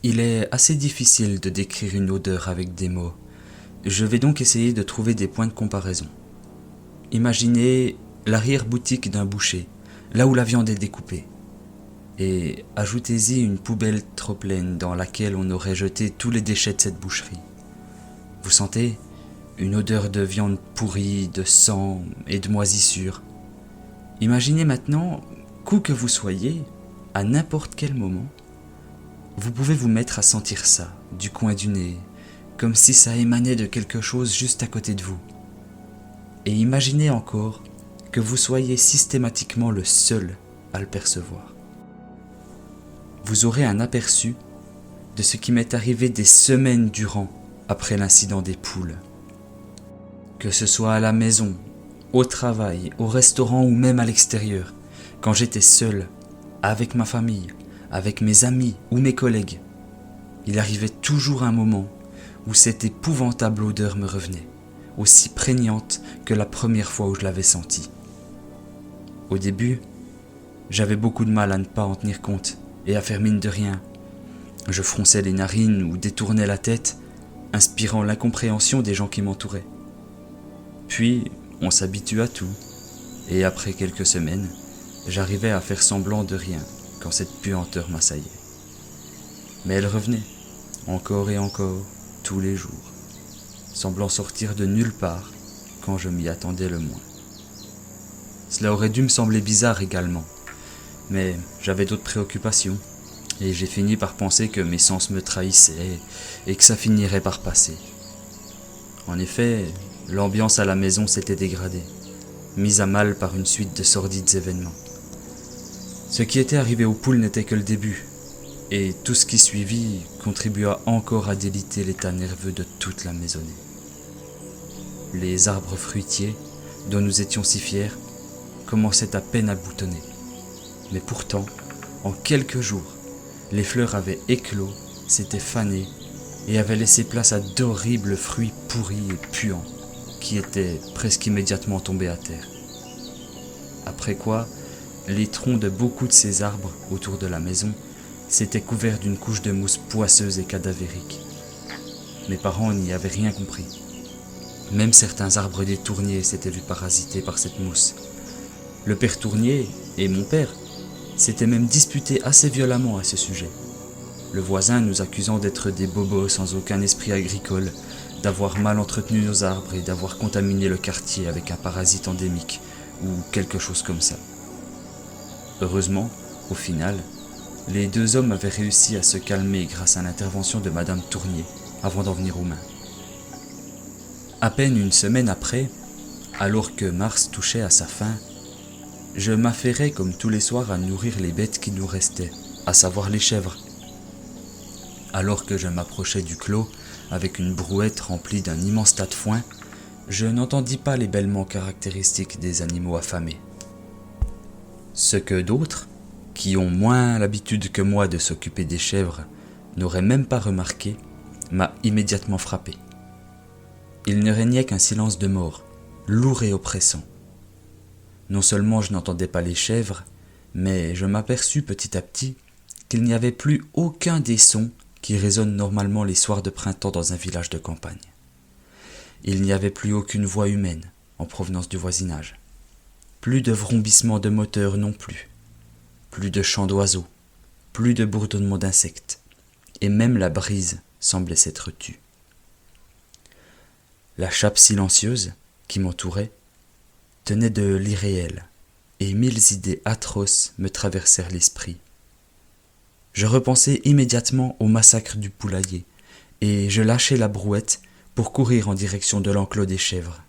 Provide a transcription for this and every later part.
Il est assez difficile de décrire une odeur avec des mots. Je vais donc essayer de trouver des points de comparaison. Imaginez l'arrière-boutique d'un boucher, là où la viande est découpée. Et ajoutez-y une poubelle trop pleine dans laquelle on aurait jeté tous les déchets de cette boucherie. Vous sentez une odeur de viande pourrie, de sang et de moisissure. Imaginez maintenant qu'où que vous soyez, à n'importe quel moment, vous pouvez vous mettre à sentir ça, du coin du nez, comme si ça émanait de quelque chose juste à côté de vous. Et imaginez encore que vous soyez systématiquement le seul à le percevoir. Vous aurez un aperçu de ce qui m'est arrivé des semaines durant après l'incident des poules. Que ce soit à la maison, au travail, au restaurant ou même à l'extérieur, quand j'étais seul, avec ma famille, avec mes amis ou mes collègues, il arrivait toujours un moment où cette épouvantable odeur me revenait, aussi prégnante que la première fois où je l'avais sentie. Au début, j'avais beaucoup de mal à ne pas en tenir compte et à faire mine de rien. Je fronçais les narines ou détournais la tête, inspirant l'incompréhension des gens qui m'entouraient. Puis, on s'habitue à tout, et après quelques semaines, j'arrivais à faire semblant de rien quand cette puanteur m'assaillait. Mais elle revenait, encore et encore, tous les jours, semblant sortir de nulle part quand je m'y attendais le moins. Cela aurait dû me sembler bizarre également, mais j'avais d'autres préoccupations, et j'ai fini par penser que mes sens me trahissaient et que ça finirait par passer. En effet, l'ambiance à la maison s'était dégradée, mise à mal par une suite de sordides événements. Ce qui était arrivé aux poules n'était que le début, et tout ce qui suivit contribua encore à déliter l'état nerveux de toute la maisonnée. Les arbres fruitiers, dont nous étions si fiers, commençaient à peine à boutonner. Mais pourtant, en quelques jours, les fleurs avaient éclos, s'étaient fanées et avaient laissé place à d'horribles fruits pourris et puants qui étaient presque immédiatement tombés à terre. Après quoi, les troncs de beaucoup de ces arbres autour de la maison s'étaient couverts d'une couche de mousse poisseuse et cadavérique. Mes parents n'y avaient rien compris. Même certains arbres des tourniers s'étaient vus parasités par cette mousse. Le père tournier et mon père s'étaient même disputés assez violemment à ce sujet. Le voisin nous accusant d'être des bobos sans aucun esprit agricole, d'avoir mal entretenu nos arbres et d'avoir contaminé le quartier avec un parasite endémique ou quelque chose comme ça. Heureusement, au final, les deux hommes avaient réussi à se calmer grâce à l'intervention de Madame Tournier avant d'en venir aux mains. À peine une semaine après, alors que mars touchait à sa fin, je m'affairais comme tous les soirs à nourrir les bêtes qui nous restaient, à savoir les chèvres. Alors que je m'approchais du clos avec une brouette remplie d'un immense tas de foin, je n'entendis pas les bêlements caractéristiques des animaux affamés. Ce que d'autres, qui ont moins l'habitude que moi de s'occuper des chèvres, n'auraient même pas remarqué, m'a immédiatement frappé. Il ne régnait qu'un silence de mort, lourd et oppressant. Non seulement je n'entendais pas les chèvres, mais je m'aperçus petit à petit qu'il n'y avait plus aucun des sons qui résonnent normalement les soirs de printemps dans un village de campagne. Il n'y avait plus aucune voix humaine en provenance du voisinage. Plus de vrombissement de moteurs non plus. Plus de chants d'oiseaux. Plus de bourdonnement d'insectes. Et même la brise semblait s'être tue. La chape silencieuse qui m'entourait tenait de l'irréel, et 1000 idées atroces me traversèrent l'esprit. Je repensai immédiatement au massacre du poulailler, et je lâchai la brouette pour courir en direction de l'enclos des chèvres.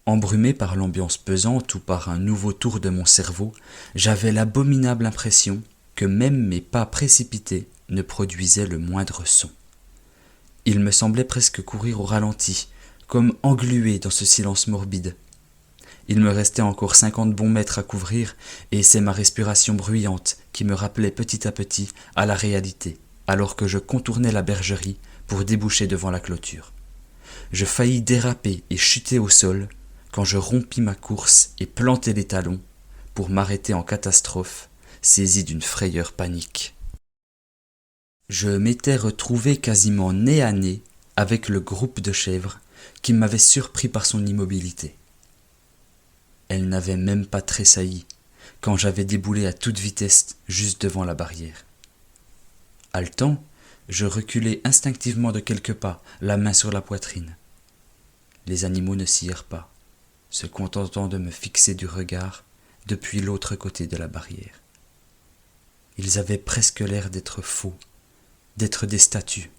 Embrumé par l'ambiance pesante ou par un nouveau tour de mon cerveau, j'avais l'abominable impression que même mes pas précipités ne produisaient le moindre son. Il me semblait presque courir au ralenti, comme englué dans ce silence morbide. Il me restait encore 50 bons mètres à couvrir, et c'est ma respiration bruyante qui me rappelait petit à petit à la réalité, alors que je contournais la bergerie pour déboucher devant la clôture. Je faillis déraper et chuter au sol, quand je rompis ma course et plantai les talons pour m'arrêter en catastrophe, saisi d'une frayeur panique. Je m'étais retrouvé quasiment nez à nez avec le groupe de chèvres qui m'avait surpris par son immobilité. Elle n'avait même pas tressailli quand j'avais déboulé à toute vitesse juste devant la barrière. Haletant, je reculai instinctivement de quelques pas, la main sur la poitrine. Les animaux ne s'y hirent pas, se contentant de me fixer du regard depuis l'autre côté de la barrière. Ils avaient presque l'air d'être faux, d'être des statues.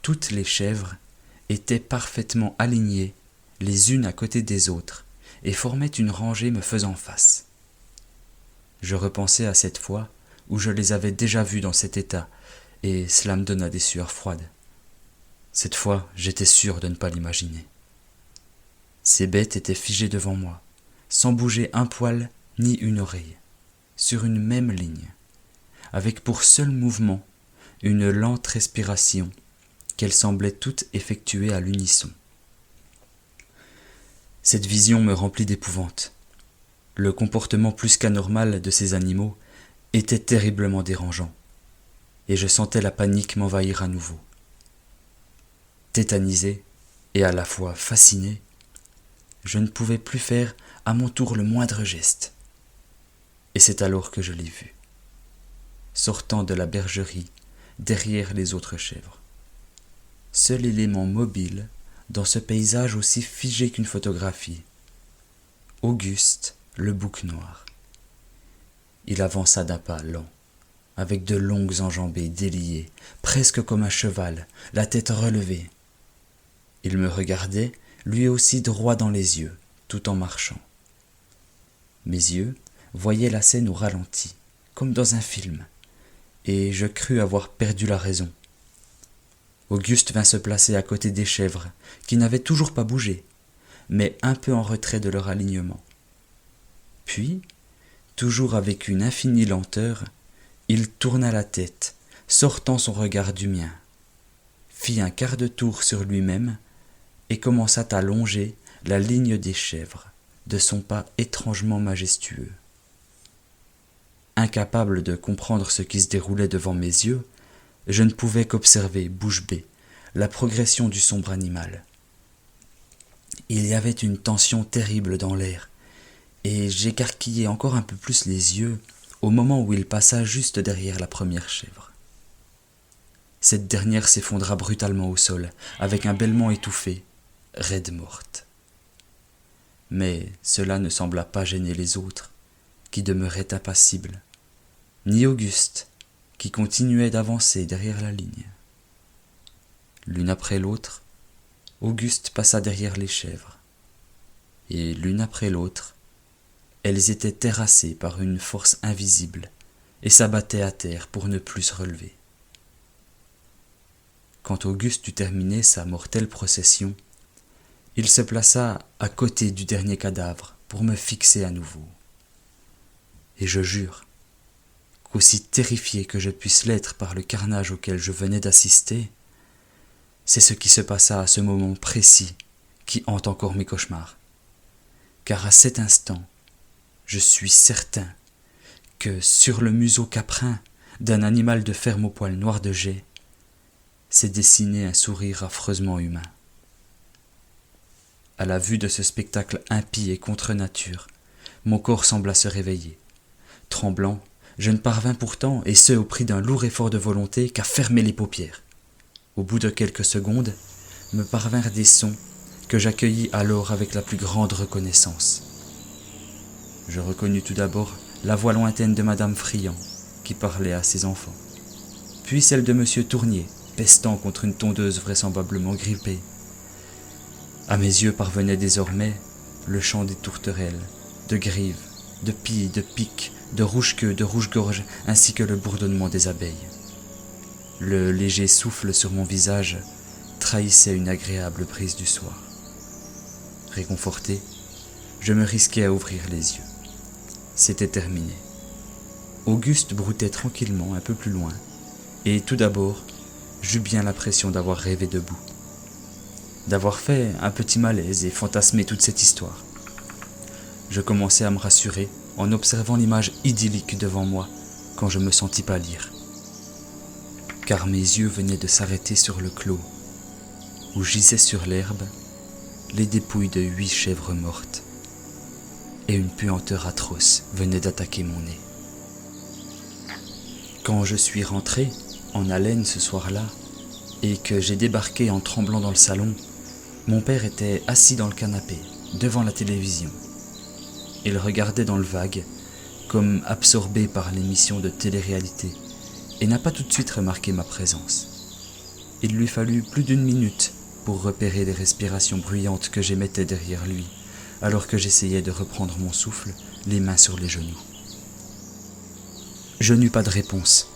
Toutes les chèvres étaient parfaitement alignées les unes à côté des autres et formaient une rangée me faisant face. Je repensai à cette fois où je les avais déjà vues dans cet état et cela me donna des sueurs froides. Cette fois, j'étais sûr de ne pas l'imaginer. Ces bêtes étaient figées devant moi, sans bouger un poil ni une oreille, sur une même ligne, avec pour seul mouvement une lente respiration qu'elles semblaient toutes effectuer à l'unisson. Cette vision me remplit d'épouvante. Le comportement plus qu'anormal de ces animaux était terriblement dérangeant, et je sentais la panique m'envahir à nouveau. Tétanisé et à la fois fasciné, je ne pouvais plus faire à mon tour le moindre geste. Et c'est alors que je l'ai vu, sortant de la bergerie derrière les autres chèvres. Seul élément mobile dans ce paysage aussi figé qu'une photographie, Auguste le bouc noir. Il avança d'un pas lent, avec de longues enjambées déliées, presque comme un cheval, la tête relevée. Il me regardait, lui aussi droit dans les yeux, tout en marchant. Mes yeux voyaient la scène au ralenti, comme dans un film, et je crus avoir perdu la raison. Auguste vint se placer à côté des chèvres, qui n'avaient toujours pas bougé, mais un peu en retrait de leur alignement. Puis, toujours avec une infinie lenteur, il tourna la tête, sortant son regard du mien, fit un quart de tour sur lui-même et commença à longer la ligne des chèvres de son pas étrangement majestueux. Incapable de comprendre ce qui se déroulait devant mes yeux, je ne pouvais qu'observer, bouche bée, la progression du sombre animal. Il y avait une tension terrible dans l'air, et j'écarquillai encore un peu plus les yeux au moment où il passa juste derrière la première chèvre. Cette dernière s'effondra brutalement au sol, avec un bêlement étouffé, raide morte. Mais cela ne sembla pas gêner les autres, qui demeuraient impassibles, ni Auguste, qui continuait d'avancer derrière la ligne. L'une après l'autre, Auguste passa derrière les chèvres, et l'une après l'autre, elles étaient terrassées par une force invisible et s'abattaient à terre pour ne plus se relever. Quand Auguste eut terminé sa mortelle procession, il se plaça à côté du dernier cadavre pour me fixer à nouveau. Et je jure qu'aussi terrifié que je puisse l'être par le carnage auquel je venais d'assister, c'est ce qui se passa à ce moment précis qui hante encore mes cauchemars. Car à cet instant, je suis certain que sur le museau caprin d'un animal de ferme au poil noir de jais s'est dessiné un sourire affreusement humain. À la vue de ce spectacle impie et contre nature, mon corps sembla se réveiller. Tremblant, je ne parvins pourtant, et ce au prix d'un lourd effort de volonté, qu'à fermer les paupières. Au bout de quelques secondes, me parvinrent des sons que j'accueillis alors avec la plus grande reconnaissance. Je reconnus tout d'abord la voix lointaine de Madame Friand, qui parlait à ses enfants, puis celle de Monsieur Tournier, pestant contre une tondeuse vraisemblablement grippée. À mes yeux parvenait désormais le chant des tourterelles, de grives, de pies, de piques, de rouge-queue, de rouge-gorge, ainsi que le bourdonnement des abeilles. Le léger souffle sur mon visage trahissait une agréable brise du soir. Réconforté, je me risquai à ouvrir les yeux. C'était terminé. Auguste broutait tranquillement un peu plus loin, et tout d'abord, j'eus bien l'impression d'avoir rêvé debout, d'avoir fait un petit malaise et fantasmé toute cette histoire. Je commençai à me rassurer en observant l'image idyllique devant moi quand je me sentis pâlir. car mes yeux venaient de s'arrêter sur le clos, où gisaient sur l'herbe les dépouilles de 8 chèvres mortes, et une puanteur atroce venait d'attaquer mon nez. Quand je suis rentré, en haleine ce soir-là, et que j'ai débarqué en tremblant dans le salon, mon père était assis dans le canapé, devant la télévision. Il regardait dans le vague, comme absorbé par l'émission de télé-réalité, et n'a pas tout de suite remarqué ma présence. Il lui fallut plus d'1 minute pour repérer les respirations bruyantes que j'émettais derrière lui, alors que j'essayais de reprendre mon souffle, les mains sur les genoux. Je n'eus pas de réponse.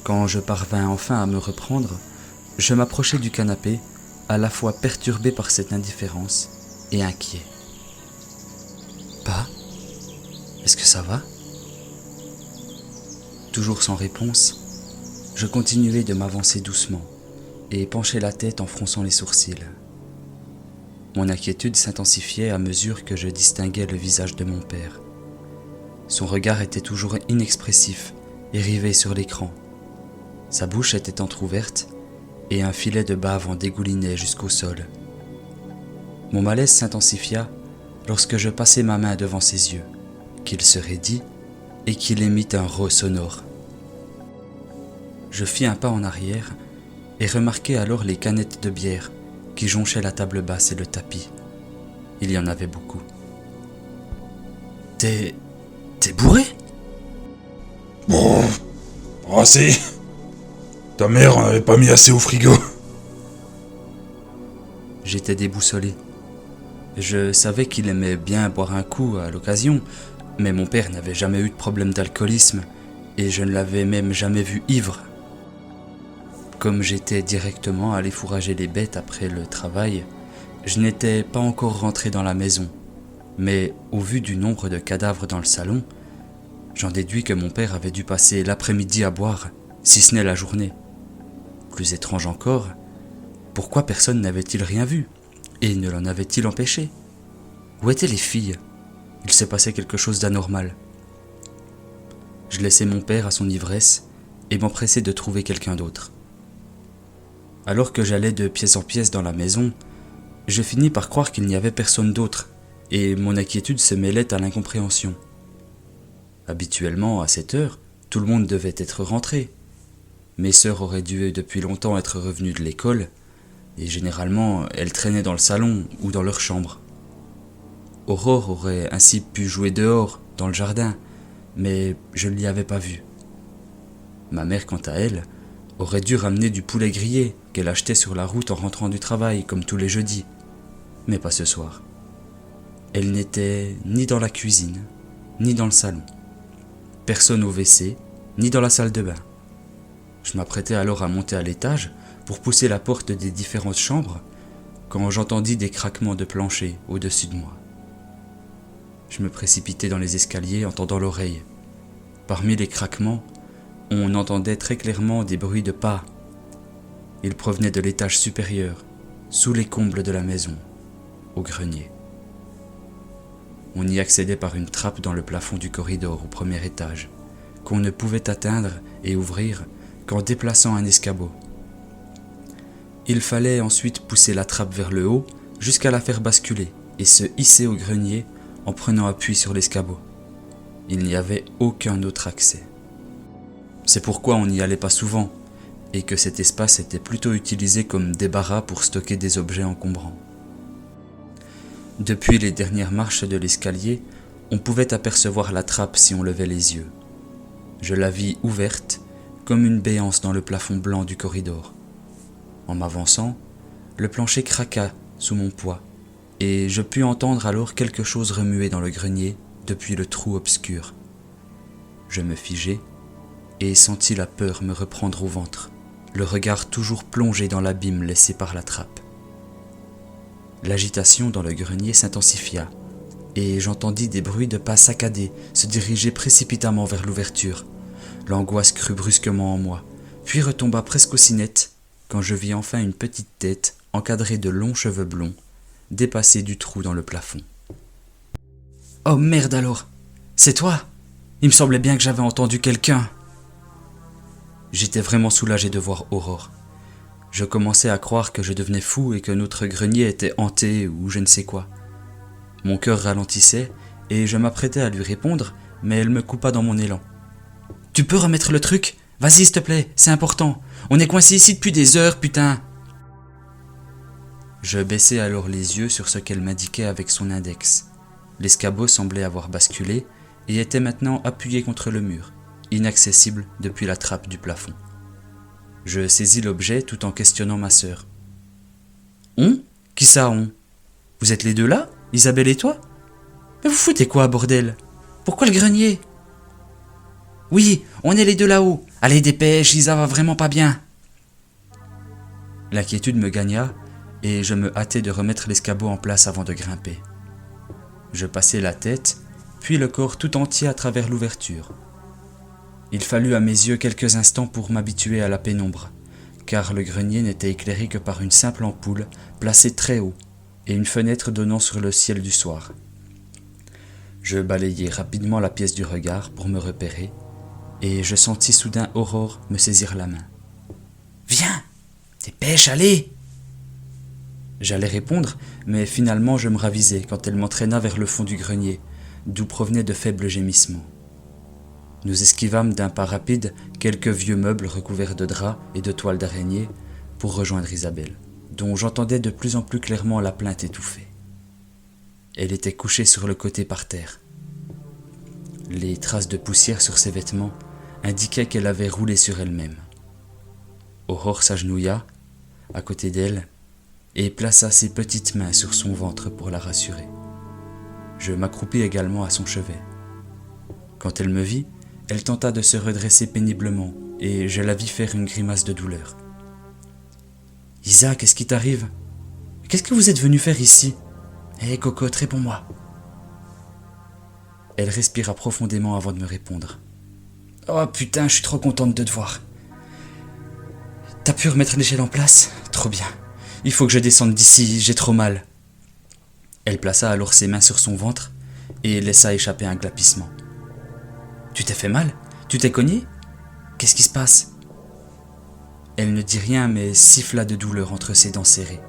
Quand je parvins enfin à me reprendre, je m'approchai du canapé, à la fois perturbé par cette indifférence et inquiet. « Pa, est-ce que ça va ?» Toujours sans réponse, je continuai de m'avancer doucement et penchai la tête en fronçant les sourcils. Mon inquiétude s'intensifiait à mesure que je distinguais le visage de mon père. Son regard était toujours inexpressif et rivé sur l'écran. Sa bouche était entr'ouverte et un filet de bave en dégoulinait jusqu'au sol. Mon malaise s'intensifia lorsque je passai ma main devant ses yeux, qu'il se raidit et qu'il émit un rot sonore. Je fis un pas en arrière et remarquai alors les canettes de bière qui jonchaient la table basse et le tapis. Il y en avait beaucoup. « T'es bourré ?» Bon, assez. Ta mère en avait pas mis assez au frigo. J'étais déboussolé. Je savais qu'il aimait bien boire un coup à l'occasion, mais mon père n'avait jamais eu de problème d'alcoolisme et je ne l'avais même jamais vu ivre. Comme j'étais directement allé fourrager les bêtes après le travail, je n'étais pas encore rentré dans la maison, mais au vu du nombre de cadavres dans le salon, j'en déduis que mon père avait dû passer l'après-midi à boire, si ce n'est la journée. Plus étrange encore, pourquoi personne n'avait-il rien vu et ne l'en avait-il empêché? Où étaient les filles? Il se passait quelque chose d'anormal. Je laissai mon père à son ivresse et m'empressai de trouver quelqu'un d'autre. Alors que j'allais de pièce en pièce dans la maison, je finis par croire qu'il n'y avait personne d'autre et mon inquiétude se mêlait à l'incompréhension. Habituellement, à cette heure, tout le monde devait être rentré. Mes sœurs auraient dû depuis longtemps être revenues de l'école, et généralement, elles traînaient dans le salon ou dans leur chambre. Aurore aurait ainsi pu jouer dehors, dans le jardin, mais je ne l'y avais pas vue. Ma mère, quant à elle, aurait dû ramener du poulet grillé qu'elle achetait sur la route en rentrant du travail, comme tous les jeudis, mais pas ce soir. Elle n'était ni dans la cuisine, ni dans le salon. Personne au WC, ni dans la salle de bain. Je m'apprêtais alors à monter à l'étage pour pousser la porte des différentes chambres quand j'entendis des craquements de plancher au-dessus de moi. Je me précipitai dans les escaliers en tendant l'oreille. Parmi les craquements, on entendait très clairement des bruits de pas. Ils provenaient de l'étage supérieur, sous les combles de la maison, au grenier. On y accédait par une trappe dans le plafond du corridor au premier étage, qu'on ne pouvait atteindre et ouvrir qu'en déplaçant un escabeau. Il fallait ensuite pousser la trappe vers le haut jusqu'à la faire basculer et se hisser au grenier en prenant appui sur l'escabeau. Il n'y avait aucun autre accès. C'est pourquoi on n'y allait pas souvent et que cet espace était plutôt utilisé comme débarras pour stocker des objets encombrants. Depuis les dernières marches de l'escalier, on pouvait apercevoir la trappe si on levait les yeux. Je la vis ouverte, comme une béance dans le plafond blanc du corridor. En m'avançant, le plancher craqua sous mon poids, et je pus entendre alors quelque chose remuer dans le grenier depuis le trou obscur. Je me figeai et sentis la peur me reprendre au ventre, le regard toujours plongé dans l'abîme laissé par la trappe. L'agitation dans le grenier s'intensifia, et j'entendis des bruits de pas saccadés se diriger précipitamment vers l'ouverture. L'angoisse crut brusquement en moi, puis retomba presque aussi net quand je vis enfin une petite tête encadrée de longs cheveux blonds dépasser du trou dans le plafond. « Oh merde alors! C'est toi! Il me semblait bien que j'avais entendu quelqu'un !» J'étais vraiment soulagé de voir Aurore. Je commençais à croire que je devenais fou et que notre grenier était hanté ou je ne sais quoi. Mon cœur ralentissait et je m'apprêtais à lui répondre, mais elle me coupa dans mon élan. « Tu peux remettre le truc ? Vas-y, s'il te plaît, c'est important. On est coincé ici depuis des heures, putain !» Je baissai alors les yeux sur ce qu'elle m'indiquait avec son index. L'escabeau semblait avoir basculé et était maintenant appuyé contre le mur, inaccessible depuis la trappe du plafond. Je saisis l'objet tout en questionnant ma sœur. « On ? Qui ça, on ? Vous êtes les deux là, Isabelle et toi ? Mais vous foutez quoi, bordel ? Pourquoi le grenier ? » « Oui, on est les deux là-haut. Allez, dépêche, Isa va vraiment pas bien. » L'inquiétude me gagna et je me hâtai de remettre l'escabeau en place avant de grimper. Je passai la tête, puis le corps tout entier à travers l'ouverture. Il fallut à mes yeux quelques instants pour m'habituer à la pénombre, car le grenier n'était éclairé que par une simple ampoule placée très haut et une fenêtre donnant sur le ciel du soir. Je balayai rapidement la pièce du regard pour me repérer, et je sentis soudain Aurore me saisir la main. « Viens, dépêche, allez !» J'allais répondre, mais finalement je me ravisai quand elle m'entraîna vers le fond du grenier, d'où provenaient de faibles gémissements. Nous esquivâmes d'un pas rapide quelques vieux meubles recouverts de draps et de toiles d'araignée pour rejoindre Isabelle, dont j'entendais de plus en plus clairement la plainte étouffée. Elle était couchée sur le côté par terre. Les traces de poussière sur ses vêtements indiquaient qu'elle avait roulé sur elle-même. Aurore s'agenouilla à côté d'elle et plaça ses petites mains sur son ventre pour la rassurer. Je m'accroupis également à son chevet. Quand elle me vit, elle tenta de se redresser péniblement et je la vis faire une grimace de douleur. « Isa, qu'est-ce qui t'arrive ? Qu'est-ce que vous êtes venu faire ici ? Hé, cocotte, réponds-moi !» Elle respira profondément avant de me répondre. « Oh putain, je suis trop contente de te voir. T'as pu remettre l'échelle en place ? Trop bien. Il faut que je descende d'ici, j'ai trop mal. » Elle plaça alors ses mains sur son ventre et laissa échapper un glapissement. « Tu t'es fait mal ? Tu t'es cogné ? Qu'est-ce qui se passe ?» Elle ne dit rien mais siffla de douleur entre ses dents serrées.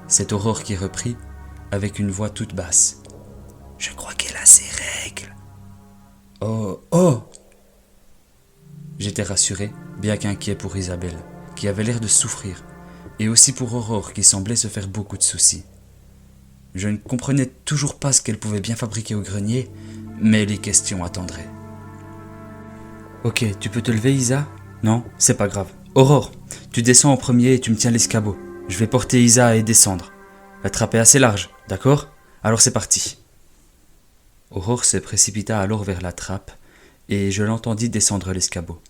C'est Aurore qui reprit, avec une voix toute basse. « Je crois qu'elle a ses règles. »« Oh !» J'étais rassuré, bien qu'inquiet pour Isabelle, qui avait l'air de souffrir, et aussi pour Aurore qui semblait se faire beaucoup de soucis. Je ne comprenais toujours pas ce qu'elle pouvait bien fabriquer au grenier, mais les questions attendraient. « Ok, tu peux te lever, Isa ? Non, c'est pas grave. Aurore, tu descends en premier et tu me tiens l'escabeau. Je vais porter Isa et descendre. La trappe est assez large, d'accord ? Alors c'est parti. » Aurore se précipita alors vers la trappe et je l'entendis descendre l'escabeau.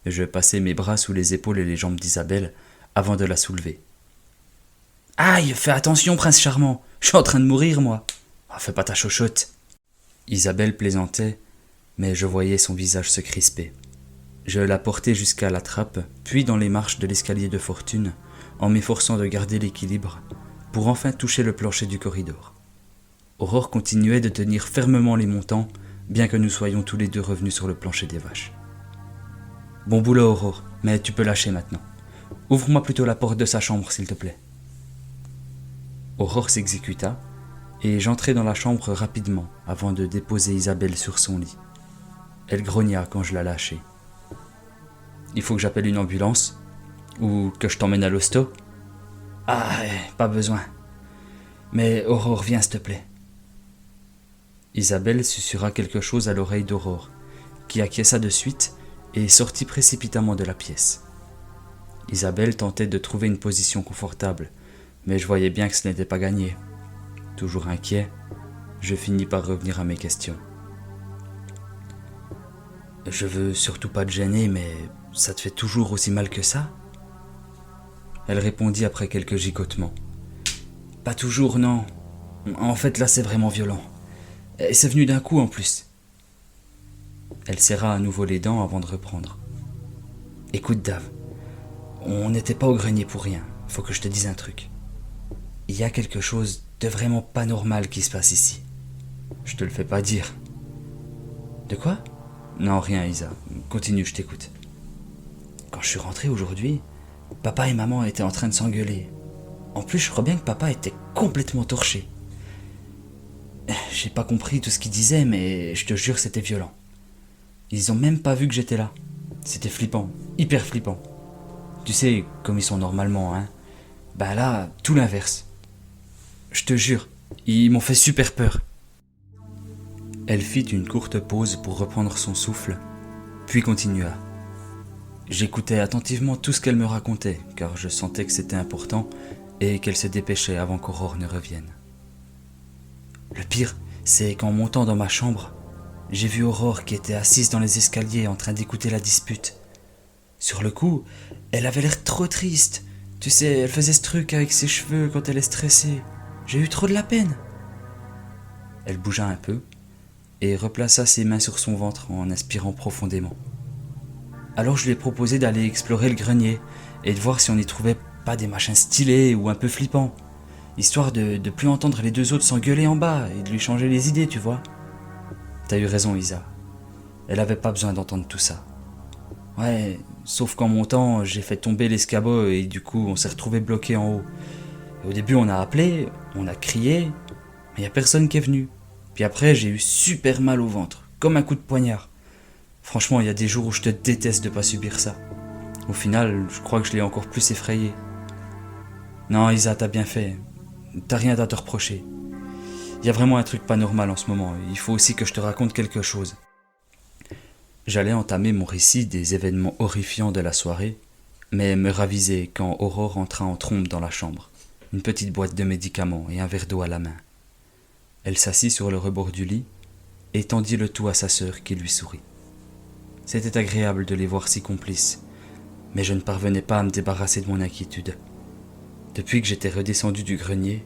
Je passai mes bras sous les épaules et les jambes d'Isabelle avant de la soulever. « Aïe, fais attention, prince charmant, je suis en train de mourir, moi. Oh, fais pas ta chochotte. » Isabelle plaisantait, mais je voyais son visage se crisper. Je la portai jusqu'à la trappe, puis dans les marches de l'escalier de fortune, en m'efforçant de garder l'équilibre, pour enfin toucher le plancher du corridor. Aurore continuait de tenir fermement les montants, bien que nous soyons tous les deux revenus sur le plancher des vaches. « Bon boulot, Aurore, mais tu peux lâcher maintenant. Ouvre-moi plutôt la porte de sa chambre, s'il te plaît. » Aurore s'exécuta, et j'entrai dans la chambre rapidement, avant de déposer Isabelle sur son lit. Elle grogna quand je la lâchai. « Il faut que j'appelle une ambulance ? Ou que je t'emmène à l'hosto ? » ?»« Ah, pas besoin. Mais Aurore, viens, s'il te plaît. » Isabelle susurra quelque chose à l'oreille d'Aurore, qui acquiesça de suite et sortit précipitamment de la pièce. Isabelle tentait de trouver une position confortable, mais je voyais bien que ce n'était pas gagné. Toujours inquiet, je finis par revenir à mes questions. « Je veux surtout pas te gêner, mais ça te fait toujours aussi mal que ça ?» Elle répondit après quelques gigotements. « Pas toujours, non. En fait, là, c'est vraiment violent. Et c'est venu d'un coup, en plus. » Elle serra à nouveau les dents avant de reprendre. « Écoute, Dave, on n'était pas au grenier pour rien. Faut que je te dise un truc. Il y a quelque chose de vraiment pas normal qui se passe ici. Je te le fais pas dire. »« De quoi ? » ?»« Non, rien, Isa. Continue, je t'écoute. » quand je suis rentré aujourd'hui, papa et maman étaient en train de s'engueuler. En plus, je crois bien que papa était complètement torché. J'ai pas compris tout ce qu'ils disaient, mais je te jure, c'était violent. Ils ont même pas vu que j'étais là. C'était flippant, hyper flippant. Tu sais, comme ils sont normalement, hein. Bah là, tout l'inverse. Je te jure, ils m'ont fait super peur. Elle fit une courte pause pour reprendre son souffle, puis continua. J'écoutais attentivement tout ce qu'elle me racontait, car je sentais que c'était important et qu'elle se dépêchait avant qu'Aurore ne revienne. Le pire, c'est qu'en montant dans ma chambre, j'ai vu Aurore qui était assise dans les escaliers en train d'écouter la dispute. Sur le coup, elle avait l'air trop triste. Tu sais, elle faisait ce truc avec ses cheveux quand elle est stressée. J'ai eu trop de la peine. Elle bougea un peu et replaça ses mains sur son ventre en inspirant profondément. Alors je lui ai proposé d'aller explorer le grenier et de voir si on n'y trouvait pas des machins stylés ou un peu flippants, histoire de plus entendre les deux autres s'engueuler en bas et de lui changer les idées, tu vois. T'as eu raison, Isa. Elle avait pas besoin d'entendre tout ça. Ouais, sauf qu'en montant, j'ai fait tomber l'escabeau et du coup, on s'est retrouvé bloqué en haut. Et au début, on a appelé, on a crié, mais y a personne qui est venu. Puis après, j'ai eu super mal au ventre, comme un coup de poignard. Franchement, il y a des jours où je te déteste de pas subir ça. Au final, je crois que je l'ai encore plus effrayé. Non, Isa, t'as bien fait. T'as rien à te reprocher. Il y a vraiment un truc pas normal en ce moment. Il faut aussi que je te raconte quelque chose. J'allais entamer mon récit des événements horrifiants de la soirée, mais me ravisai quand Aurore entra en trombe dans la chambre, une petite boîte de médicaments et un verre d'eau à la main. Elle s'assit sur le rebord du lit et tendit le tout à sa sœur qui lui sourit. C'était agréable de les voir si complices, mais je ne parvenais pas à me débarrasser de mon inquiétude. Depuis que j'étais redescendu du grenier,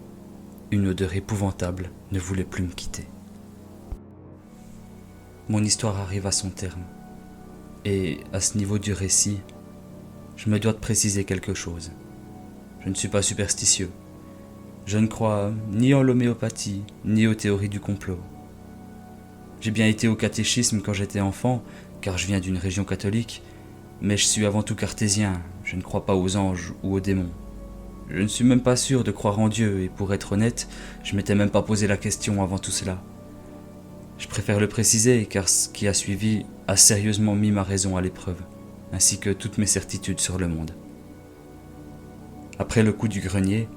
une odeur épouvantable ne voulait plus me quitter. Mon histoire arrive à son terme, et à ce niveau du récit, je me dois de préciser quelque chose. Je ne suis pas superstitieux. Je ne crois ni en l'homéopathie, ni aux théories du complot. J'ai bien été au catéchisme quand j'étais enfant, car je viens d'une région catholique, mais je suis avant tout cartésien, je ne crois pas aux anges ou aux démons. Je ne suis même pas sûr de croire en Dieu, et pour être honnête, je m'étais même pas posé la question avant tout cela. Je préfère le préciser, car ce qui a suivi a sérieusement mis ma raison à l'épreuve, ainsi que toutes mes certitudes sur le monde. Après le coup du grenier,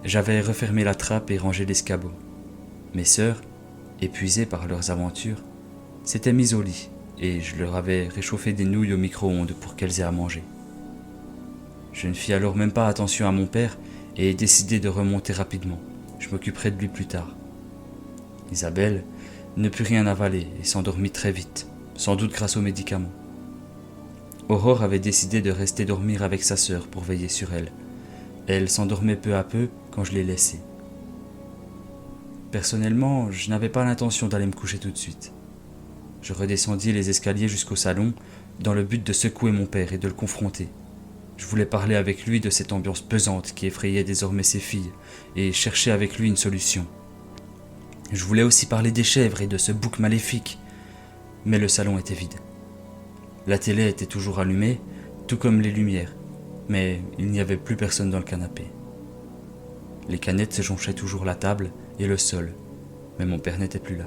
j'avais refermé la trappe et rangé l'escabeau. Mes sœurs, épuisées par leurs aventures, s'étaient mises au lit, et je leur avais réchauffé des nouilles au micro-ondes pour qu'elles aient à manger. Je ne fis alors même pas attention à mon père et décidai de remonter rapidement. Je m'occuperai de lui plus tard. Isabelle ne put rien avaler et s'endormit très vite, sans doute grâce aux médicaments. Aurore avait décidé de rester dormir avec sa sœur pour veiller sur elle. Elle s'endormait peu à peu quand je l'ai laissée. Personnellement, je n'avais pas l'intention d'aller me coucher tout de suite. Je redescendis les escaliers jusqu'au salon dans le but de secouer mon père et de le confronter. Je voulais parler avec lui de cette ambiance pesante qui effrayait désormais ses filles et chercher avec lui une solution. Je voulais aussi parler des chèvres et de ce bouc maléfique, mais le salon était vide. La télé était toujours allumée, tout comme les lumières, mais il n'y avait plus personne dans le canapé. Les canettes se jonchaient toujours la table et le sol, mais mon père n'était plus là.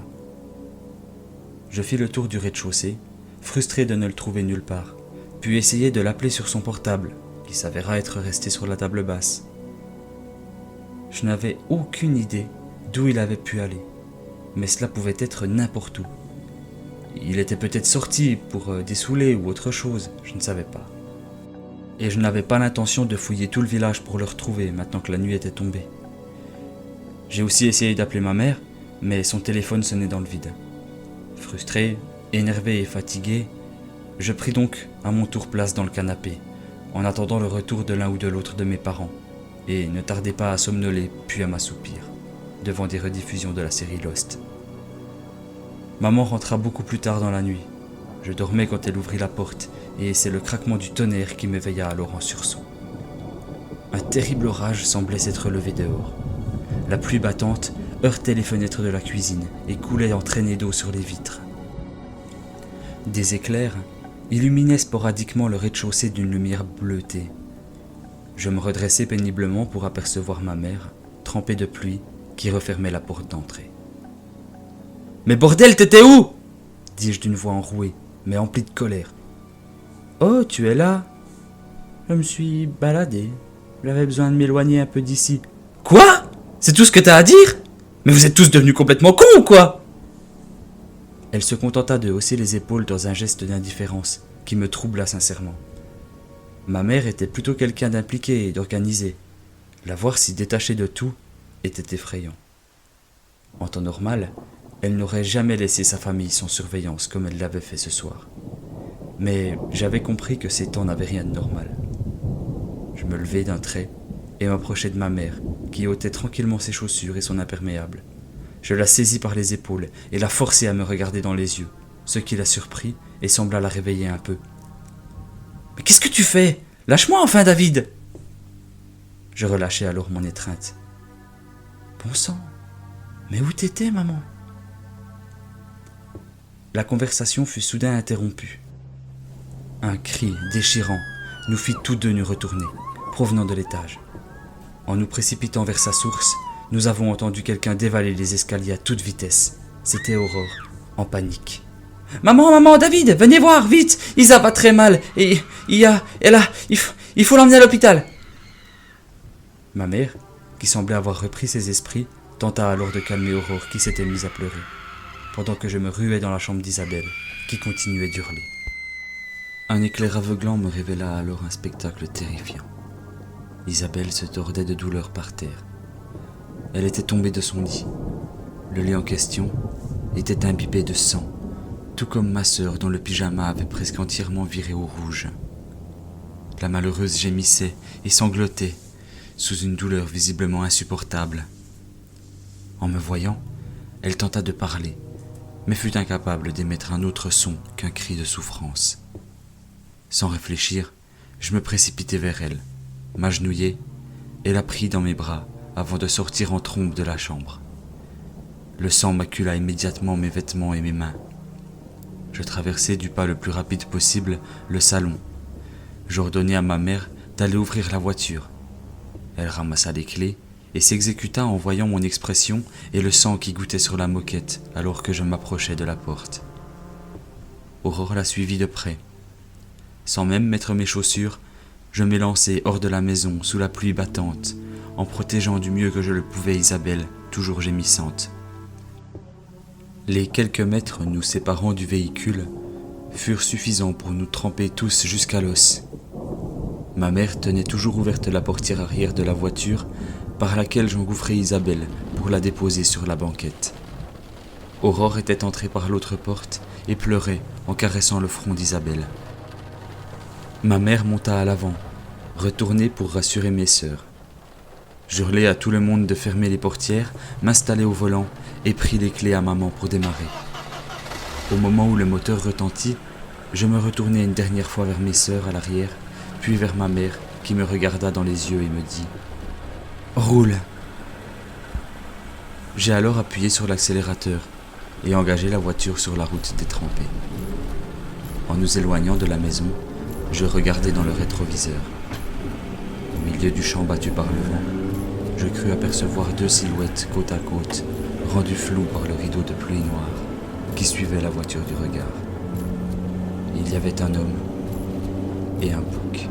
Je fis le tour du rez-de-chaussée, frustré de ne le trouver nulle part, puis essayai de l'appeler sur son portable, qui s'avéra être resté sur la table basse. Je n'avais aucune idée d'où il avait pu aller, mais cela pouvait être n'importe où. Il était peut-être sorti pour dessouler ou autre chose, je ne savais pas. Et je n'avais pas l'intention de fouiller tout le village pour le retrouver maintenant que la nuit était tombée. J'ai aussi essayé d'appeler ma mère, mais son téléphone sonnait dans le vide. Frustré, énervé et fatigué, je pris donc à mon tour place dans le canapé, en attendant le retour de l'un ou de l'autre de mes parents, et ne tardai pas à somnoler puis à m'assoupir, devant des rediffusions de la série Lost. Maman rentra beaucoup plus tard dans la nuit. Je dormais quand elle ouvrit la porte, et c'est le craquement du tonnerre qui m'éveilla alors en sursaut. Un terrible orage semblait s'être levé dehors. La pluie battante heurtait les fenêtres de la cuisine et coulait en traînées d'eau sur les vitres. Des éclairs, illuminait sporadiquement le rez-de-chaussée d'une lumière bleutée. Je me redressai péniblement pour apercevoir ma mère, trempée de pluie, qui refermait la porte d'entrée. « Mais bordel, t'étais où ?» dis-je d'une voix enrouée, mais emplie de colère. « Oh, tu es là ?»« Je me suis baladé. J'avais besoin de m'éloigner un peu d'ici. »« Quoi ? C'est tout ce que t'as à dire ? Mais vous êtes tous devenus complètement cons ou quoi ?» Elle se contenta de hausser les épaules dans un geste d'indifférence qui me troubla sincèrement. Ma mère était plutôt quelqu'un d'impliqué et d'organisé. La voir si détachée de tout était effrayant. En temps normal, elle n'aurait jamais laissé sa famille sans surveillance comme elle l'avait fait ce soir. Mais j'avais compris que ces temps n'avaient rien de normal. Je me levai d'un trait et m'approchai de ma mère, qui ôtait tranquillement ses chaussures et son imperméable. Je la saisis par les épaules et la forçai à me regarder dans les yeux, ce qui la surprit et sembla la réveiller un peu. « Mais qu'est-ce que tu fais ? Lâche-moi enfin, David !» Je relâchai alors mon étreinte. « Bon sang, mais où t'étais, maman ?» La conversation fut soudain interrompue. Un cri déchirant nous fit tous deux nous retourner, provenant de l'étage. En nous précipitant vers sa source, nous avons entendu quelqu'un dévaler les escaliers à toute vitesse. C'était Aurore, en panique. « Maman, David, venez voir, vite! Isa va très mal, et il faut l'emmener à l'hôpital !» Ma mère, qui semblait avoir repris ses esprits, tenta alors de calmer Aurore qui s'était mise à pleurer, pendant que je me ruais dans la chambre d'Isabelle, qui continuait d'hurler. Un éclair aveuglant me révéla alors un spectacle terrifiant. Isabelle se tordait de douleur par terre. Elle était tombée de son lit. Le lit en question était imbibé de sang, tout comme ma sœur dont le pyjama avait presque entièrement viré au rouge. La malheureuse gémissait et sanglotait, sous une douleur visiblement insupportable. En me voyant, elle tenta de parler, mais fut incapable d'émettre un autre son qu'un cri de souffrance. Sans réfléchir, je me précipitai vers elle, m'agenouillai et la pris dans mes bras avant de sortir en trombe de la chambre. Le sang macula immédiatement mes vêtements et mes mains. Je traversai du pas le plus rapide possible le salon. J'ordonnai à ma mère d'aller ouvrir la voiture. Elle ramassa les clés et s'exécuta en voyant mon expression et le sang qui gouttait sur la moquette alors que je m'approchais de la porte. Aurore la suivit de près. Sans même mettre mes chaussures, je m'élançai hors de la maison sous la pluie battante, en protégeant du mieux que je le pouvais Isabelle, toujours gémissante. Les quelques mètres nous séparant du véhicule furent suffisants pour nous tremper tous jusqu'à l'os. Ma mère tenait toujours ouverte la portière arrière de la voiture par laquelle j'engouffrai Isabelle pour la déposer sur la banquette. Aurore était entrée par l'autre porte et pleurait en caressant le front d'Isabelle. Ma mère monta à l'avant, retournée pour rassurer mes sœurs. J'hurlai à tout le monde de fermer les portières, m'installai au volant et pris les clés à maman pour démarrer. Au moment où le moteur retentit, je me retournai une dernière fois vers mes sœurs à l'arrière, puis vers ma mère qui me regarda dans les yeux et me dit « Roule !» J'ai alors appuyé sur l'accélérateur et engagé la voiture sur la route détrempée. En nous éloignant de la maison, je regardai dans le rétroviseur. Au milieu du champ battu par le vent, je crus apercevoir deux silhouettes côte à côte, rendues floues par le rideau de pluie noire qui suivait la voiture du regard. Il y avait un homme et un bouc.